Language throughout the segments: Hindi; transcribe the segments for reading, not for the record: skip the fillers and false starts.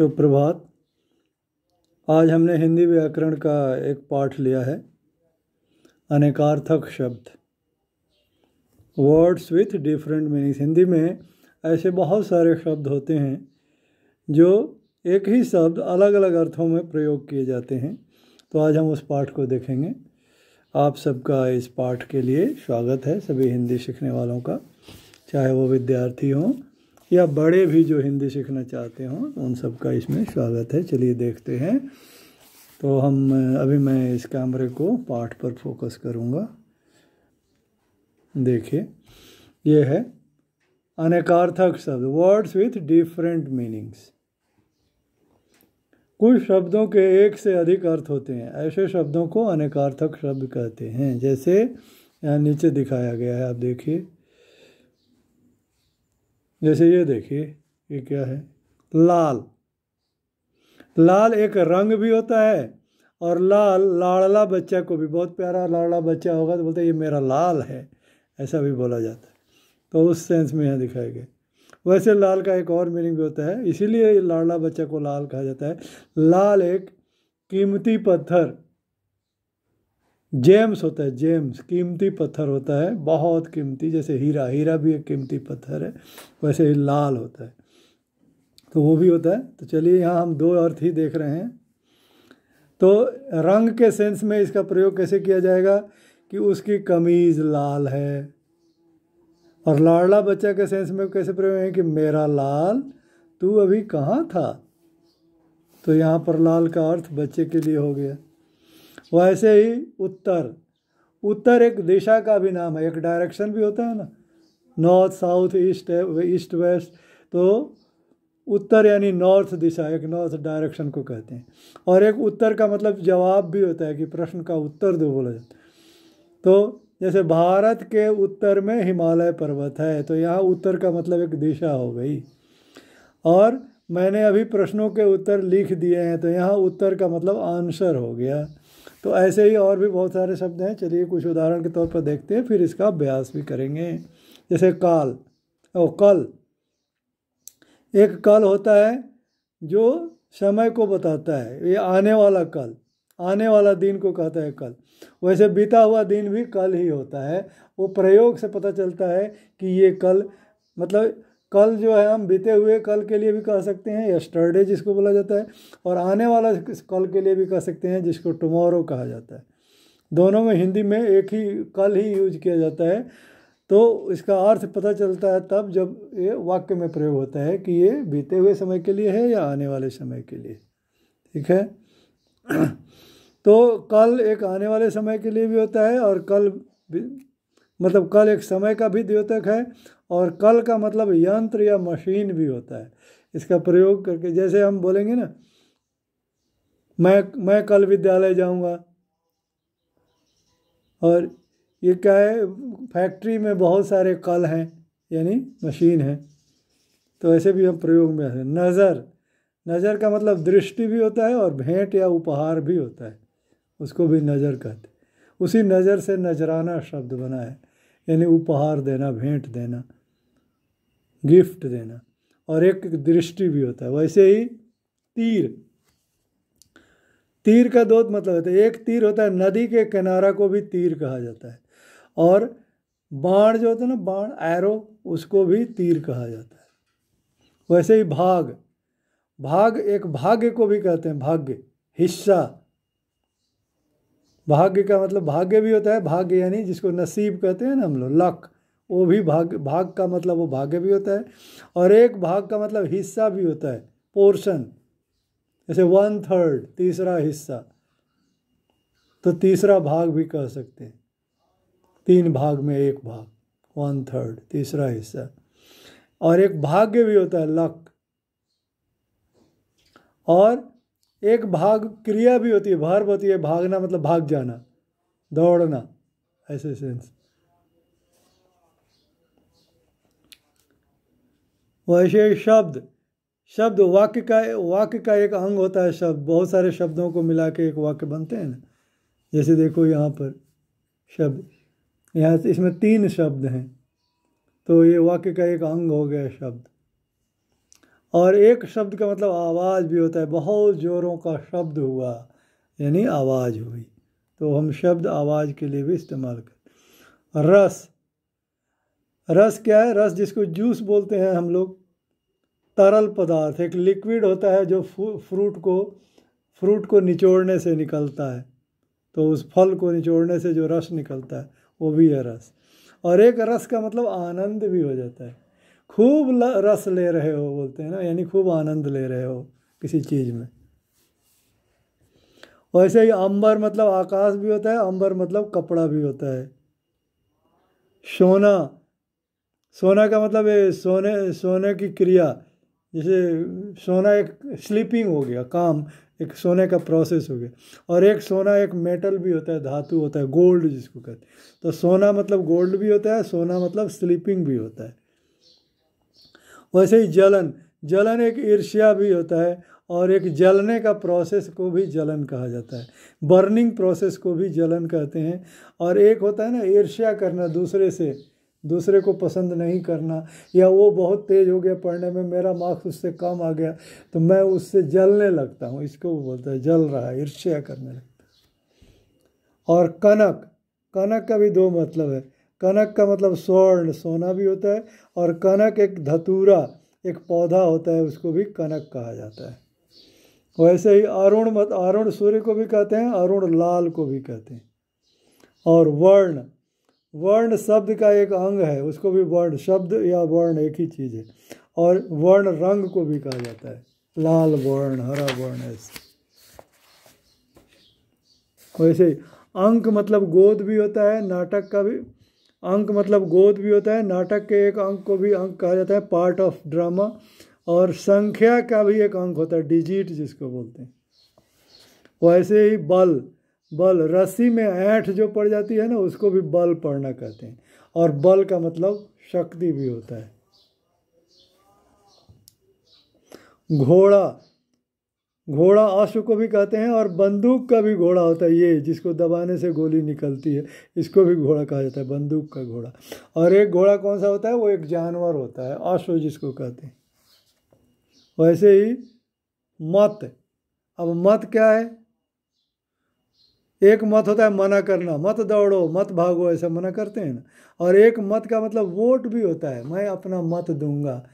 शुभ प्रभात। आज हमने हिंदी व्याकरण का एक पाठ लिया है, अनेकार्थक शब्द, words with different meanings. Hindi में ऐसे बहुत सारे शब्द होते हैं जो एक ही शब्द अलग अलग अर्थों में प्रयोग किए जाते हैं। तो आज हम उस पाठ को देखेंगे। आप सबका इस पाठ के लिए स्वागत है, सभी हिंदी सीखने वालों का, चाहे वो विद्यार्थी हों या बड़े भी जो हिंदी सीखना चाहते हों, उन सब का इसमें स्वागत है। चलिए देखते हैं। तो मैं इस कैमरे को पाठ पर फोकस करूँगा। देखिए, ये है अनेकार्थक शब्द, वर्ड्स विथ डिफरेंट मीनिंग्स। कुछ शब्दों के एक से अधिक अर्थ होते हैं, ऐसे शब्दों को अनेकार्थक शब्द कहते हैं। जैसे यहाँ नीचे दिखाया गया है, आप देखिए। जैसे ये देखिए, ये क्या है? लाल। लाल एक रंग भी होता है, और लाल लाड़ला बच्चा को भी, बहुत प्यारा लाड़ला बच्चा होगा तो बोलते हैं ये मेरा लाल है, ऐसा भी बोला जाता है। तो उस सेंस में यहाँ दिखाया गया। वैसे लाल का एक और मीनिंग भी होता है, इसीलिए लाड़ला बच्चा को लाल कहा जाता है। लाल एक कीमती पत्थर, जेम्स होता है, जेम्स कीमती पत्थर होता है, बहुत कीमती। जैसे हीरा, हीरा भी एक कीमती पत्थर है, वैसे ही लाल होता है, तो वो भी होता है। तो चलिए, यहाँ हम दो अर्थ ही देख रहे हैं। तो रंग के सेंस में इसका प्रयोग कैसे किया जाएगा कि उसकी कमीज़ लाल है, और लाड़ला बच्चा के सेंस में कैसे प्रयोग है कि मेरा लाल तू अभी कहाँ था। तो यहाँ पर लाल का अर्थ बच्चे के लिए हो गया। वैसे ही उत्तर, उत्तर एक दिशा का भी नाम है, एक डायरेक्शन भी होता है ना, north south east east west. तो उत्तर यानी नॉर्थ दिशा, एक नॉर्थ डायरेक्शन को कहते हैं। और एक उत्तर का मतलब जवाब भी होता है कि प्रश्न का उत्तर दो बोला जाता है। तो जैसे भारत के उत्तर में हिमालय पर्वत है, तो यहाँ उत्तर का मतलब एक दिशा हो गई। और मैंने अभी प्रश्नों के उत्तर लिख दिए हैं, तो यहाँ उत्तर का मतलब आंसर हो गया। तो ऐसे ही और भी बहुत सारे शब्द हैं। चलिए कुछ उदाहरण के तौर पर देखते हैं, फिर इसका अभ्यास भी करेंगे। जैसे काल और कल। एक कल होता है जो समय को बताता है, ये आने वाला कल, आने वाला दिन को कहता है कल। वैसे बीता हुआ दिन भी कल ही होता है। वो प्रयोग से पता चलता है कि ये कल, मतलब कल जो है हम बीते हुए कल के लिए भी कह सकते हैं, यस्टरडे जिसको बोला जाता है, और आने वाला कल के लिए भी कह सकते हैं, जिसको टुमारो कहा जाता है। दोनों में हिंदी में एक ही कल ही यूज किया जाता है। तो इसका अर्थ पता चलता है तब जब ये वाक्य में प्रयोग होता है कि ये बीते हुए समय के लिए है या आने वाले समय के लिए। ठीक है। तो कल एक आने वाले समय के लिए भी होता है, और कल मतलब कल एक समय का भी द्योतक है, और कल का मतलब यंत्र या मशीन भी होता है। इसका प्रयोग करके जैसे हम बोलेंगे ना, मैं कल विद्यालय जाऊंगा, और ये क्या है, फैक्ट्री में बहुत सारे कल हैं, यानी मशीन है। तो ऐसे भी हम प्रयोग में है। नज़र, नज़र का मतलब दृष्टि भी होता है, और भेंट या उपहार भी होता है, उसको भी नज़र कहते हैं। उसी नज़र से नजराना शब्द बना है, यानी उपहार देना, भेंट देना, गिफ्ट देना। और एक दृष्टि भी होता है। वैसे ही तीर, तीर का दो मतलब होता है। एक तीर होता है, नदी के किनारा को भी तीर कहा जाता है, और बाण जो होता है ना, बाण, एरो, उसको भी तीर कहा जाता है। वैसे ही भाग, भाग एक भाग्य को भी कहते हैं, भाग्य, हिस्सा। भाग्य का मतलब भाग्य भी होता है, भाग्य यानी जिसको नसीब कहते हैं ना हम लोग, लक, वो भी भाग, भाग का मतलब वो भाग्य भी होता है। और एक भाग का मतलब हिस्सा भी होता है, पोर्शन। जैसे 1/3, तीसरा हिस्सा, तो तीसरा भाग भी कह सकते हैं। 3 भाग में एक भाग, 1/3, तीसरा हिस्सा। और एक भाग्य भी होता है, लक। और एक भाग क्रिया भी होती है, वर्ब होती है, भागना मतलब भाग जाना, दौड़ना, ऐसे सेंस। वैसे शब्द, शब्द वाक्य का एक अंग होता है। शब्द बहुत सारे शब्दों को मिला के एक वाक्य बनते हैं ना। जैसे देखो यहाँ पर शब्द, यहाँ इसमें 3 शब्द हैं, तो ये वाक्य का एक अंग हो गया शब्द। और एक शब्द का मतलब आवाज़ भी होता है, बहुत ज़ोरों का शब्द हुआ यानी आवाज़ हुई, तो हम शब्द आवाज़ के लिए भी इस्तेमाल करते। रस, रस क्या है? रस जिसको जूस बोलते हैं हम लोग, तरल पदार्थ, एक लिक्विड होता है जो फ्रूट को निचोड़ने से निकलता है, तो उस फल को निचोड़ने से जो रस निकलता है वो भी है रस। और एक रस का मतलब आनंद भी हो जाता है, खूब रस ले रहे हो बोलते हैं ना, यानी खूब आनंद ले रहे हो किसी चीज़ में। वैसे ही अंबर मतलब आकाश भी होता है, अंबर मतलब कपड़ा भी होता है। सोना, सोना का मतलब ये सोने की क्रिया, जैसे सोना एक स्लीपिंग हो गया, काम एक सोने का प्रोसेस हो गया। और एक सोना एक मेटल भी होता है, धातु होता है, गोल्ड जिसको कहते हैं। तो सोना मतलब गोल्ड भी होता है, सोना मतलब स्लीपिंग भी होता है। वैसे ही जलन, जलन एक ईर्ष्या भी होता है, और एक जलने का प्रोसेस को भी जलन कहा जाता है, बर्निंग प्रोसेस को भी जलन कहते हैं। और एक होता है ना ईर्ष्या करना दूसरे से, दूसरे को पसंद नहीं करना, या वो बहुत तेज हो गया पढ़ने में, मेरा मार्क्स उससे कम आ गया तो मैं उससे जलने लगता हूँ, इसको वो बोलता है जल रहा है, ईर्ष्या करने लगता है। और कनक, कनक का भी दो मतलब है। कनक का मतलब स्वर्ण, सोना भी होता है, और कनक एक धतूरा, एक पौधा होता है, उसको भी कनक कहा जाता है। वैसे ही अरुण अरुण सूर्य को भी कहते हैं, अरुण लाल को भी कहते हैं। और वर्ण, वर्ण शब्द का एक अंग है, उसको भी वर्ण, शब्द या वर्ण एक ही चीज़ है। और वर्ण रंग को भी कहा जाता है, लाल वर्ण, हरा वर्ण, ऐसे। वैसे ही अंक मतलब गोद भी होता है, नाटक का भी अंक मतलब गोद भी होता है, नाटक के एक अंक को भी अंक कहा जाता है, पार्ट ऑफ ड्रामा। और संख्या का भी एक अंक होता है, डिजिट जिसको बोलते हैं। वैसे ही बल, बल रस्सी में ऐंठ जो पड़ जाती है ना, उसको भी बल पड़ना कहते हैं। और बल का मतलब शक्ति भी होता है। घोड़ा, घोड़ा अश्व को भी कहते हैं, और बंदूक का भी घोड़ा होता है, ये जिसको दबाने से गोली निकलती है, इसको भी घोड़ा कहा जाता है, बंदूक का घोड़ा। और एक घोड़ा कौन सा होता है? वो एक जानवर होता है, अश्व जिसको कहते हैं। वैसे ही मत, अब मत क्या है? एक मत होता है मना करना, मत दौड़ो, मत भागो, ऐसा मना करते हैं ना। और एक मत का मतलब वोट भी होता है, मैं अपना मत दूंगा,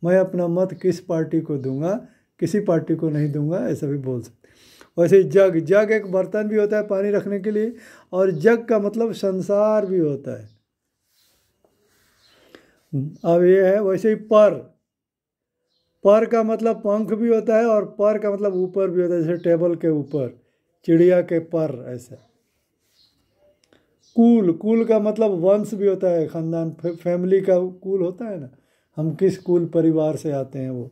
मैं अपना मत किस पार्टी को दूंगा, किसी पार्टी को नहीं दूंगा, ऐसा भी बोल सकते हैं। वैसे ही जग, जग एक बर्तन भी होता है पानी रखने के लिए, और जग का मतलब संसार भी होता है। अब ये है। वैसे ही पर, पर का मतलब पंख भी होता है, और पर का मतलब ऊपर भी होता है, जैसे टेबल के ऊपर, चिड़िया के पर, ऐसा। कुल, कुल का मतलब वंश भी होता है, खानदान, फैमिली का कुल होता है ना, हम किस कुल परिवार से आते हैं वो।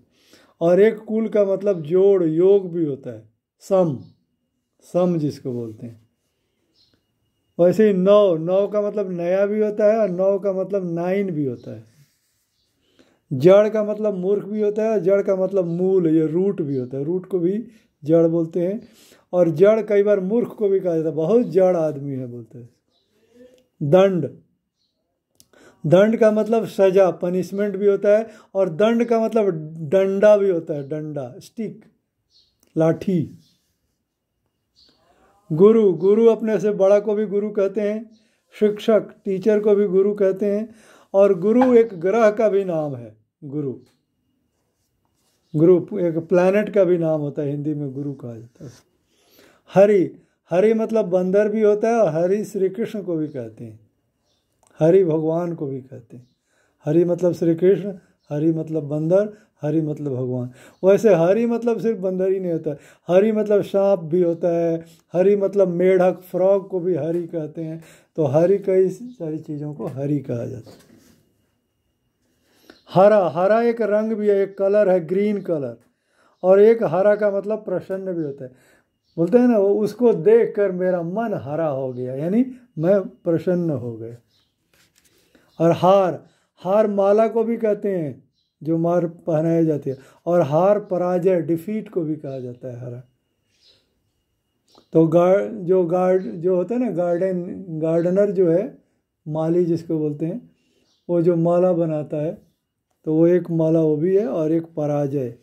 और एक कुल का मतलब जोड़, योग भी होता है, सम, सम जिसको बोलते हैं। वैसे ही नौ, नौ का मतलब नया भी होता है, और नौ का मतलब नाइन भी होता है। जड़ का मतलब मूर्ख भी होता है, और जड़ का मतलब मूल, ये रूट भी होता है, रूट को भी जड़ बोलते हैं। और जड़ कई बार मूर्ख को भी कहा जाता है, बहुत जड़ आदमी है बोलते हैं। दंड, दंड का मतलब सजा, पनिशमेंट भी होता है। और दंड का मतलब डंडा भी होता है, डंडा, स्टिक, लाठी। गुरु, गुरु अपने से बड़ा को भी गुरु कहते हैं, शिक्षक, टीचर को भी गुरु कहते हैं। और गुरु एक ग्रह का भी नाम है, गुरु, गुरु एक प्लैनेट का भी नाम होता है, हिंदी में गुरु कहा जाता है। हरि, हरि मतलब बंदर भी होता है, और हरि श्री कृष्ण को भी कहते हैं, हरि भगवान को भी कहते हैं। हरि मतलब श्री कृष्ण, हरि मतलब बंदर, हरि मतलब भगवान। वैसे हरि मतलब सिर्फ बंदर ही नहीं होता है, हरि मतलब सांप भी होता है, हरि मतलब मेढक, फ्रॉग को भी हरि कहते हैं। तो हरि, कई सारी चीज़ों को हरि कहा जाता है। हरा, हरा एक रंग भी है, एक कलर है, ग्रीन कलर। और एक हरा का मतलब प्रसन्न भी होता है, बोलते हैं ना, वो उसको देख कर मेरा मन हरा हो गया, यानी मैं प्रसन्न हो गया। और हार, हार माला को भी कहते हैं, जो मार पहनाई जाती है। और हार पराजय, डिफीट को भी कहा जाता है हरा। तो जो होता है ना, गार्डनर जो है, माली जिसको बोलते हैं, वो जो माला बनाता है, तो वो एक माला वो भी है, और एक पराजय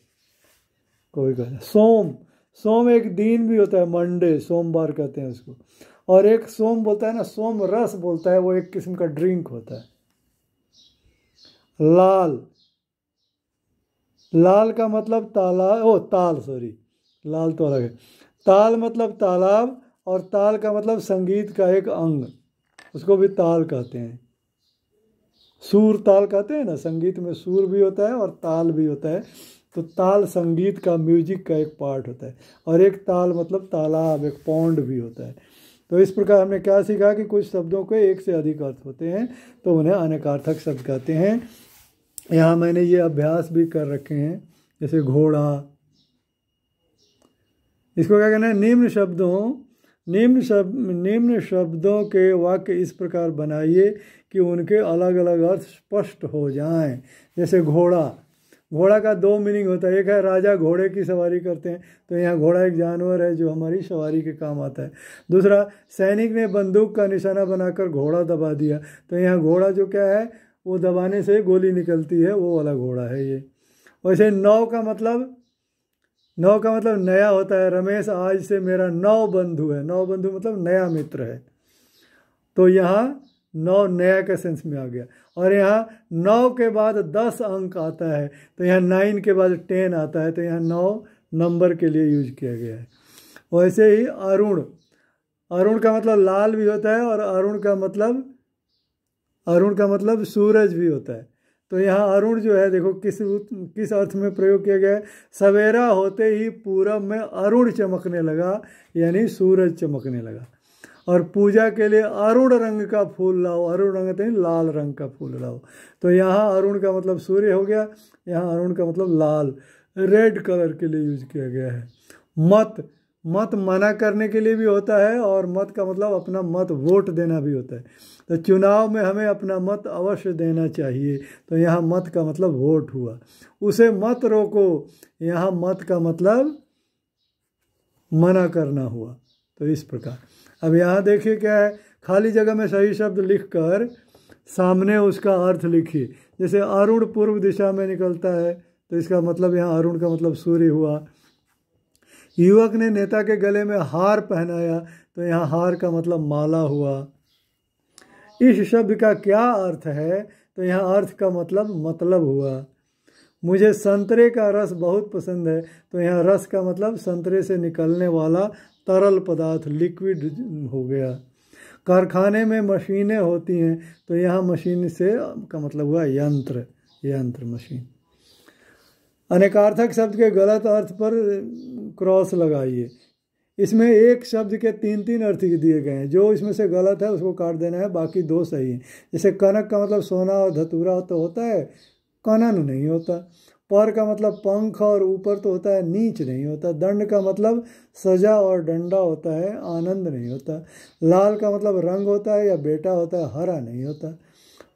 कोई कहता है। सोम, सोम एक दिन भी होता है, मंडे सोमवार कहते हैं उसको। और एक सोम बोलता है ना, सोम रस बोलता है, वो एक किस्म का ड्रिंक होता है। लाल, लाल का मतलब तालाब, ओ ताल, सॉरी, लाल तो अलग है। ताल मतलब तालाब, और ताल का मतलब संगीत का एक अंग, उसको भी ताल कहते हैं। सुर ताल कहते हैं ना, संगीत में सुर भी होता है और ताल भी होता है। तो ताल संगीत का, म्यूजिक का एक पार्ट होता है। और एक ताल मतलब तालाब, एक पौंड भी होता है। तो इस प्रकार हमने क्या सीखा कि कुछ शब्दों के एक से अधिक अर्थ होते हैं, तो उन्हें अनेकार्थक शब्द कहते हैं। यहाँ मैंने ये अभ्यास भी कर रखे हैं, जैसे घोड़ा, इसको क्या कहना है, निम्न शब्दों के वाक्य इस प्रकार बनाइए कि उनके अलग अलग अर्थ स्पष्ट हो जाएं। जैसे घोड़ा, घोड़ा का दो मीनिंग होता है, एक है राजा घोड़े की सवारी करते हैं, तो यहाँ घोड़ा एक जानवर है जो हमारी सवारी के काम आता है। दूसरा, सैनिक ने बंदूक का निशाना बनाकर घोड़ा दबा दिया, तो यहाँ घोड़ा जो क्या है, वो दबाने से गोली निकलती है, वो वाला घोड़ा है ये। वैसे नौ का मतलब नया होता है। रमेश आज से मेरा नौ बंधु है, नौ बंधु मतलब नया मित्र है, तो यहाँ नौ नया के सेंस में आ गया। और यहाँ 9 के बाद 10 अंक आता है, तो यहाँ 9 के बाद 10 आता है, तो यहाँ 9 नंबर के लिए यूज किया गया है। वैसे ही अरुण, अरुण का मतलब लाल भी होता है, और अरुण का मतलब सूरज भी होता है। तो यहाँ अरुण जो है, देखो किस अर्थ में प्रयोग किया गया है। सवेरा होते ही पूरब में अरुण चमकने लगा, यानी सूरज चमकने लगा। और पूजा के लिए अरुण रंग का फूल लाओ, अरुण रंग नहीं, लाल रंग का फूल लाओ। तो यहाँ अरुण का मतलब सूर्य हो गया, यहाँ अरुण का मतलब लाल, रेड कलर के लिए यूज किया गया है। मत मना करने के लिए भी होता है, और मत का मतलब अपना मत, वोट देना भी होता है। तो चुनाव में हमें अपना मत अवश्य देना चाहिए, तो यहाँ मत का मतलब वोट हुआ। उसे मत रोको, यहाँ मत का मतलब मना करना हुआ। तो इस प्रकार अब यहाँ देखिए क्या है, खाली जगह में सही शब्द लिखकर सामने उसका अर्थ लिखिए। जैसे अरुण पूर्व दिशा में निकलता है, तो इसका मतलब यहाँ अरुण का मतलब सूर्य हुआ। युवक ने नेता के गले में हार पहनाया, तो यहाँ हार का मतलब माला हुआ। इस शब्द का क्या अर्थ है, तो यहाँ अर्थ का मतलब हुआ। मुझे संतरे का रस बहुत पसंद है, तो यहाँ रस का मतलब संतरे से निकलने वाला तरल पदार्थ, लिक्विड हो गया। कारखाने में मशीनें होती हैं, तो यहाँ मशीन से का मतलब हुआ यंत्र, मशीन। अनेकार्थक शब्द के गलत अर्थ पर क्रॉस लगाइए। इसमें एक शब्द के 3 अर्थ दिए गए हैं, जो इसमें से गलत है उसको काट देना है, बाकी 2 सही हैं। जैसे कनक का मतलब सोना और धतूरा तो होता है, कनन नहीं होता। पर का मतलब पंख और ऊपर तो होता है, नीच नहीं होता। दंड का मतलब सजा और डंडा होता है, आनंद नहीं होता। लाल का मतलब रंग होता है या बेटा होता है, हरा नहीं होता।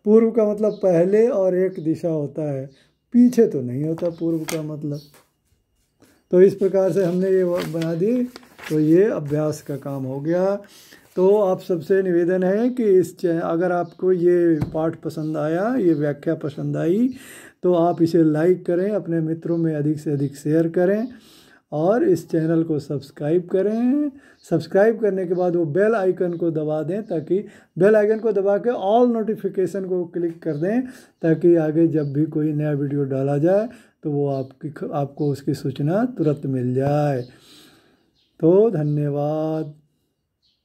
पूर्व का मतलब पहले और एक दिशा होता है, पीछे तो नहीं होता पूर्व का मतलब। तो इस प्रकार से हमने ये बना दी, तो ये अभ्यास का काम हो गया। तो आप सबसे निवेदन है कि अगर आपको ये पाठ पसंद आया, ये व्याख्या पसंद आई, तो आप इसे लाइक करें, अपने मित्रों में अधिक से अधिक शेयर करें, और इस चैनल को सब्सक्राइब करें। सब्सक्राइब करने के बाद वो बेल आइकन को दबा दें, ताकि बेल आइकन को दबा के ऑल नोटिफिकेशन को क्लिक कर दें, ताकि आगे जब भी कोई नया वीडियो डाला जाए तो वो आपको उसकी सूचना तुरंत मिल जाए। तो धन्यवाद।